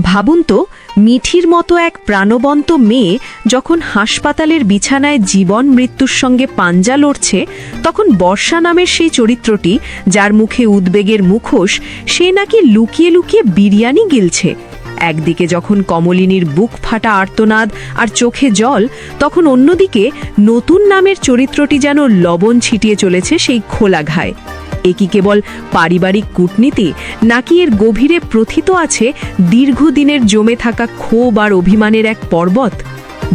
ভাবুন তো, মিঠির মতো এক প্রাণবন্ত মেয়ে যখন হাসপাতালের বিছানায় জীবন মৃত্যুর সঙ্গে পাঞ্জা লড়ছে, তখন বর্ষা নামের সেই চরিত্রটি, যার মুখে উদ্বেগের মুখোশ, সে নাকি লুকিয়ে লুকিয়ে বিরিয়ানি গিলছে। একদিকে যখন কমলিনীর বুক ফাটা আর্তনাদ আর চোখে জল, তখন অন্যদিকে নতুন নামের চরিত্রটি যেন লবণ ছিটিয়ে চলেছে সেই খোলা ঘায়ে। এ কি কেবল পারিবারিক কূটনীতি, নাকি এর গভীরে প্রথিত আছে দীর্ঘদিনের জমে থাকা ক্ষোভ আর অভিমানের এক পর্বত?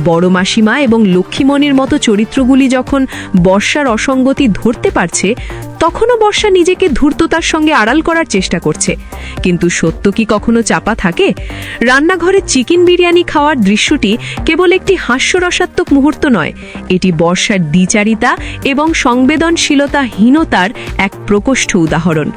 বড় মাসিমা এবং লক্ষ্মীমণির মতো চরিত্রগুলি যখন বর্ষার অসঙ্গতি ধরতে পারছে, তখনও বর্ষা নিজেকে ধূর্ততার সঙ্গে আড়াল করার চেষ্টা করছে। কিন্তু সত্য কি কখনো চাপা থাকে? রান্নাঘরে চিকেন বিরিয়ানি খাওয়ার দৃশ্যটি কেবল একটি হাস্যরসাত্মক মুহূর্ত নয়, এটি বর্ষার দ্বিচারিতা এবং সংবেদনশীলতাহীনতার এক প্রকোষ্ঠ উদাহরণ।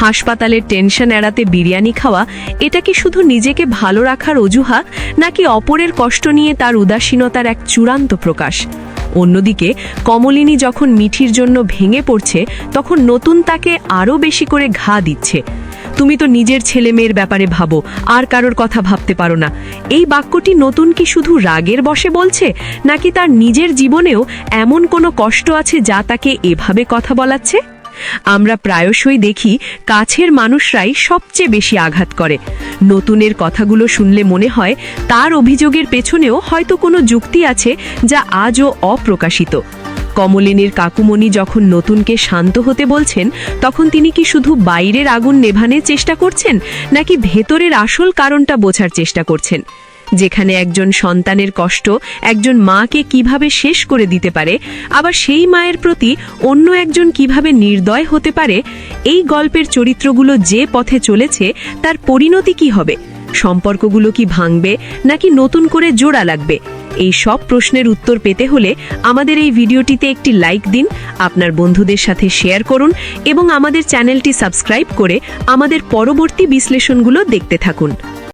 হাসপাতালের টেনশন এড়াতে বিরিয়ানি খাওয়া, এটা কি শুধু নিজেকে ভালো রাখার অজুহাত, নাকি অপরের কষ্ট নিয়ে তার উদাসীনতার এক চূড়ান্ত প্রকাশ? অন্যদিকে কমলিনী যখন মিঠির জন্য ভেঙে পড়ছে, তখন নতুন তাকে আরও বেশি করে ঘা দিচ্ছে। তুমি তো নিজের ছেলে মেয়ের ব্যাপারে ভাবো, আর কারোর কথা ভাবতে পারো না। এই বাক্যটি নতুন কি শুধু রাগের বশে বলছে, নাকি তার নিজের জীবনেও এমন কোনো কষ্ট আছে যা তাকে এভাবে কথা বলাচ্ছে? আমরা প্রায়শই দেখি কাছের মানুষরাই সবচেয়ে বেশি আঘাত করে। নতুনের কথাগুলো শুনলে মনে হয় তার অভিযোগের পেছনেও হয়তো কোনো যুক্তি আছে যা আজও অপ্রকাশিত। কমলিনীর কাকুমণি যখন নতুনকে শান্ত হতে বলছেন, তখন তিনি কি শুধু বাইরের আগুন নেভানোর চেষ্টা করছেন, নাকি ভেতরের আসল কারণটা বোঝার চেষ্টা করছেন? যেখানে একজন সন্তানের কষ্ট একজন মাকে কিভাবে শেষ করে দিতে পারে, আবার সেই মায়ের প্রতি অন্য একজন কিভাবে নির্দয় হতে পারে, এই গল্পের চরিত্রগুলো যে পথে চলেছে তার পরিণতি কি হবে? সম্পর্কগুলো কি ভাঙবে, নাকি নতুন করে জোড়া লাগবে? এই সব প্রশ্নের উত্তর পেতে হলে আমাদের এই ভিডিওটিতে একটি লাইক দিন, আপনার বন্ধুদের সাথে শেয়ার করুন এবং আমাদের চ্যানেলটি সাবস্ক্রাইব করে আমাদের পরবর্তী বিশ্লেষণগুলো দেখতে থাকুন।